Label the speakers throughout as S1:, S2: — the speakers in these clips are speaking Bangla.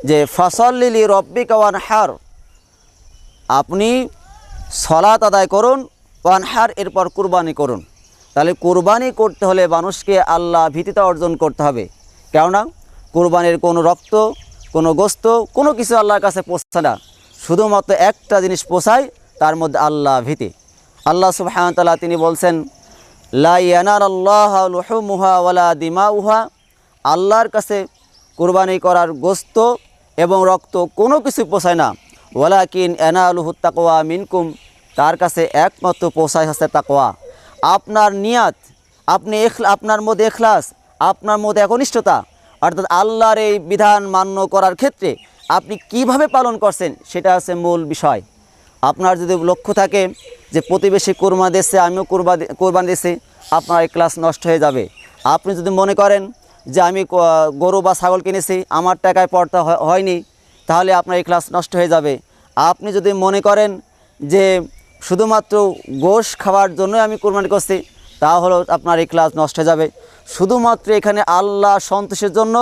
S1: যে ফাসাল্লি লি রব্বিকা ওয়ানহার, আপনি সলাত আদায় করুন, ওয়ানহার এরপর কুরবানি করুন। তাহলে কুরবানি করতে হলে মানুষকে আল্লাহ ভীতিতা অর্জন করতে হবে। কেননা কুরবানির কোনো রক্ত, কোনো গোস্ত, কোনো কিছু আল্লাহর কাছে পৌঁছায় না, শুধুমাত্র একটা জিনিস পৌঁছায়, তার মধ্যে আল্লাহ ভীতি। আল্লাহ সুবহানাহু ওয়া তাআলা তিনি বলছেন, লা ইয়ানালাল্লাহু লুহুমুহা ওয়ালা দিমাউহা, আল্লাহর কাছে কুরবানি করার গোস্ত এবং রক্ত কোনো কিছু পৌঁছায় না, ওয়ালাকিন ইয়ানালুহুত তাকওয়া মিনকুম, তার কাছে একমাত্র পৌঁছায় হচ্ছে তাকওয়া। আপনার নিয়াত, আপনার মধ্যে ইখলাস, আপনার মধ্যে একনিষ্ঠতা, অর্থাৎ আল্লাহর এই বিধান মান্য করার ক্ষেত্রে আপনি কিভাবে পালন করছেন, সেটা হচ্ছে মূল বিষয়। আপনার যদি লক্ষ্য থাকে যে প্রতিবেশী কুরবানি দিচ্ছে, আমিও কুরবানি দিচ্ছি, আপনার ইখলাস নষ্ট হয়ে যাবে। আপনি যদি মনে করেন যে আমি গরু বা ছাগল কিনেছি, আমার টাকায় পড়তা হয়নি, তাহলে আপনার ইখলাস নষ্ট হয়ে যাবে। আপনি যদি মনে করেন যে শুধুমাত্র গোশ খাওয়ার জন্যই আমি কুরবানি করছি, তাহলে আপনার ইখলাস নষ্ট হয়ে যাবে। শুধুমাত্র এখানে আল্লাহ সন্তোষের জন্য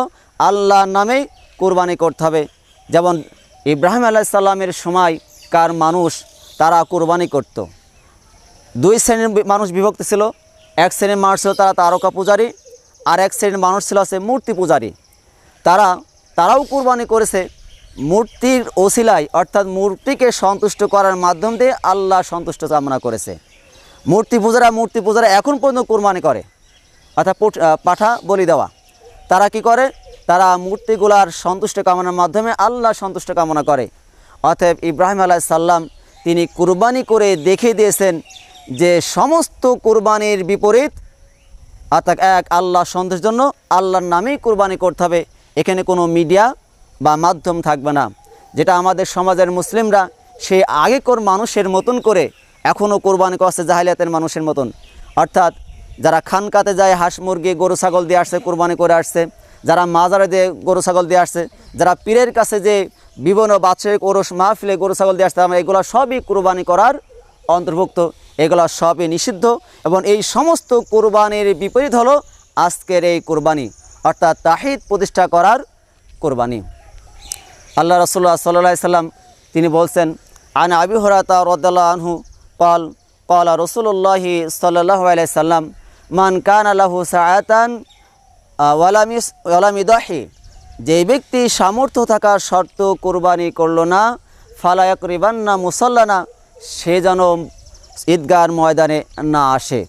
S1: আল্লাহর নামেই কুরবানি করতে হবে। যেমন ইব্রাহিম আলাইহিস সালামের সময়কার মানুষ, তারা কুরবানি করত। দুই শ্রেণীর মানুষ বিভক্ত ছিল। এক শ্রেণীর মানুষ ছিল তারা তারকা পূজারী, আর এক শ্রেণীর মানুষ ছিল আছে মূর্তি পূজারী। তারাও কুরবানি করেছে মূর্তির ওসিলায়, অর্থাৎ মূর্তিকে সন্তুষ্ট করার মাধ্যম দিয়ে আল্লাহ সন্তুষ্ট কামনা করেছে। মূর্তি পূজারা এখন পর্যন্ত কুরবানি করে, অর্থাৎ পাঠা বলি দেওয়া। তারা কি করে? তারা মূর্তিগুলার সন্তুষ্ট কামনার মাধ্যমে আল্লাহ সন্তুষ্ট কামনা করে। অতএব ইব্রাহিম আলাইহিস সালাম তিনি কুরবানি করে দেখিয়ে দিয়েছেন যে সমস্ত কুরবানির বিপরীত, অর্থাৎ এক আল্লাহ সন্তুষ্টির জন্য আল্লাহর নামেই কুরবানি করতে হবে। এখানে কোনো মিডিয়া বা মাধ্যম থাকবে না, যেটা আমাদের সমাজের মুসলিমরা সেই আগেকার মানুষের মতন করে এখনও কুরবানি করছে, জাহিলিয়াতের মানুষের মতন। অর্থাৎ যারা খানকাতে যায় হাঁস মুরগি গরু ছাগল দিয়ে আসছে, কুরবানি করে আসছে, যারা মাজারে দিয়ে গরু ছাগল দিয়ে আসছে, যারা পীরের কাছে যে বিভিন্ন বাৎসরিক ওরস মাহফিলে গরু ছাগল দিয়ে আসছে, আমরা এগুলো সবই কুরবানি করার অন্তর্ভুক্ত, এগুলো সবই নিষিদ্ধ। এবং এই সমস্ত কুরবানির বিপরীত হলো আজকের এই কুরবানি, অর্থাৎ তাহিদ প্রতিষ্ঠা করার কুরবানি। আল্লাহ রাসূলুল্লাহ সাল্লাল্লাহু আলাইহি সাল্লাম তিনি বলছেন, আন আবি হুরায়রা রাদিয়াল্লাহু আনহু ক্বালা রাসূলুল্লাহি সাল্লাল্লাহু আলাইহি সাল্লাম, মান কানা লাহু সাআতান ওয়ালাম ইদাহি, যে ব্যক্তি সামর্থ্য থাকার শর্ত কুরবানি করলো না, ফালা ইয়াকরিবান্না মুসাল্লানা, সে যেন ঈদগাহর ময়দানে না আসে।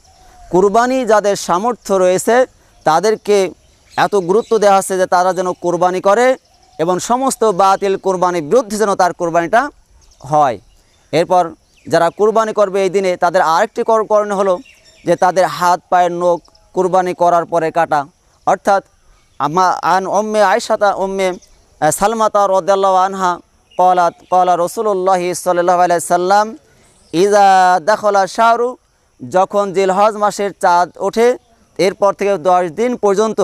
S1: কুরবানি যাদের সামর্থ্য রয়েছে তাদেরকে এত গুরুত্ব দেওয়া হচ্ছে যে তারা যেন কুরবানি করে এবং সমস্ত বাতিল কুরবানির বিরুদ্ধে যেন তার কুরবানিটা হয়। এরপর যারা কুরবানি করবে এই দিনে তাদের আরেকটি করণীয় হলো যে তাদের হাত পায়ের নখ কুরবানি করার পরে কাটা। অর্থাৎ আন উম্মে আয়েশাতা উম্মে সালমাতা রাদিয়াল্লাহু আনহা ক্বালা রাসূলুল্লাহি সাল্লাল্লাহু আলাইহি সাল্লাম, ইজা দাখালা শাহরু, যখন জিলহজ মাসের চাঁদ ওঠে এরপর থেকে 10 দিন পর্যন্ত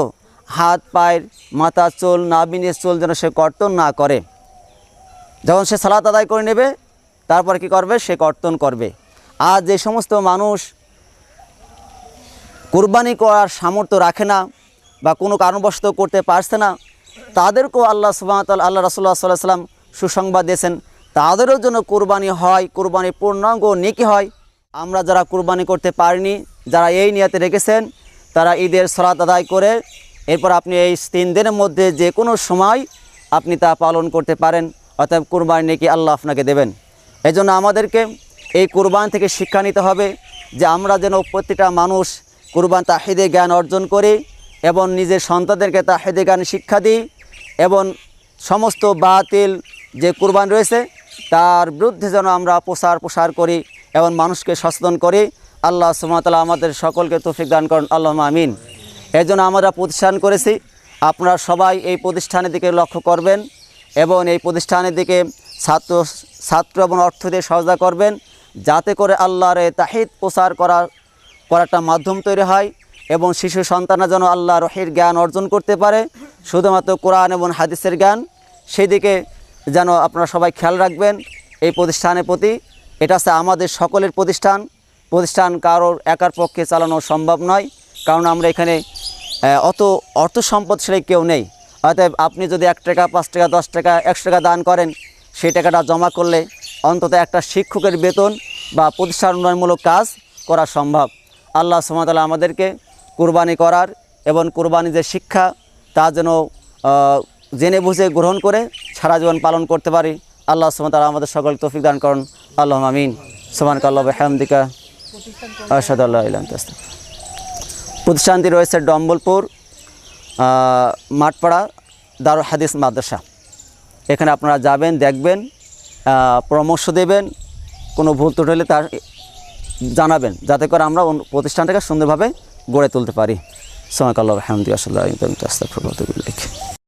S1: হাত পায়ের মাথা চুল নাভিনের চুল যেন সে কর্তন না করে। যখন সে সালাত আদায় করে নেবে তারপর কি করবে? সে কর্তন করবে। আর যে সমস্ত মানুষ কুরবানি করার সামর্থ্য রাখে না বা কোনো কারণবশত করতে পারছে না, তাদেরকেও আল্লাহ সুবহানাহু ওয়া তাআলা, আল্লাহ রাসূলুল্লাহ সাল্লাল্লাহু আলাইহি সাল্লাম সুসংবাদ দিয়েছেন, তাদেরও জন্য কুরবানি হয়, কুরবানি পূর্ণাঙ্গ নেকি হয়। আমরা যারা কুরবানি করতে পারিনি, যারা এই নিয়তে রেখেছেন, তারা ঈদের সালাত আদায় করে এরপর আপনি এই 3 দিনের মধ্যে যে কোনো সময় আপনি তা পালন করতে পারেন, অতএব কুরবানি নেকি আল্লাহ আপনাকে দেবেন। এই জন্য আমাদেরকে এই কুরবানি থেকে শিক্ষা নিতে হবে যে আমরা যেন প্রত্যেকটা মানুষ কুরবান তাহিদে জ্ঞান অর্জন করি এবং নিজের সন্তানদেরকে তাহিদে জ্ঞান শিক্ষা দিই এবং সমস্ত বাতিল যে কুরবান রয়েছে তার বিরুদ্ধে যেন আমরা প্রসার করি এবং মানুষকে সচেতন করি। আল্লাহ সুবহানাহু ওয়া তাআলা আমাদের সকলকে তৌফিক দান করুন, আল্লাহুম্মা আমিন। এই জন্য আমরা প্রতিষ্ঠান করেছি, আপনারা সবাই এই প্রতিষ্ঠানের দিকে লক্ষ্য করবেন এবং এই প্রতিষ্ঠানের দিকে ছাত্র এবং অর্থ দিয়ে সহযোগিতা করবেন, যাতে করে আল্লাহর তাহিদ প্রচার করাটা মাধ্যম তৈরি হয় এবং শিশু সন্তানরা যেন আল্লাহ রহির জ্ঞান অর্জন করতে পারে, শুধুমাত্র কোরআন এবং হাদিসের জ্ঞান, সেই দিকে যেন আপনারা সবাই খেয়াল রাখবেন এই প্রতিষ্ঠানের প্রতি। এটা হচ্ছে আমাদের সকলের প্রতিষ্ঠান কারোর একার পক্ষে চালানো সম্ভব নয়, কারণ আমরা এখানে অত অর্থ সম্পদশালী কেউ নেই। অতএব আপনি যদি 1 টাকা, 5 টাকা, 10 টাকা, 100 টাকা দান করেন, সেই টাকাটা জমা করলে অন্তত একটা শিক্ষকের বেতন বা প্রতিষ্ঠান উন্নয়নমূলক কাজ করা সম্ভব। আল্লাহ সুবহানাহু ওয়া তাআলা আমাদেরকে কুরবানি করার এবং কুরবানি যে শিক্ষা তা যেন জেনে বুঝে গ্রহণ করে সারা জীবন পালন করতে পারি। আল্লাহ সুবহানাহু ওয়া তাআলা আমাদের সকলকে তৌফিক দান করুন। আল্লাহুম্মা আমিন। সুবহানাকাল্লাহি ওয়া বিহামদিকা আশহাদু আল্লা ইলাহা ইল্লা আনতা আস্তাগফিরুকা। প্রতিষ্ঠানটি রয়েছে ডম্বলপুর মাঠপাড়া দারুল হাদিস মাদ্রাসা। এখানে আপনারা যাবেন, দেখবেন, পরামর্শ দেবেন, কোনো ভুল ত্রুটি হলে তার জানাবেন, যাতে করে আমরা প্রতিষ্ঠানটাকে সুন্দরভাবে গড়ে তুলতে পারি। সুবহানাকাল্লাহি ওয়া বিহামদিহি আশহাদু আল্লা ইলাহা ইল্লা আনতা আস্তাগফিরুকা ওয়া আতুবু ইলাইক।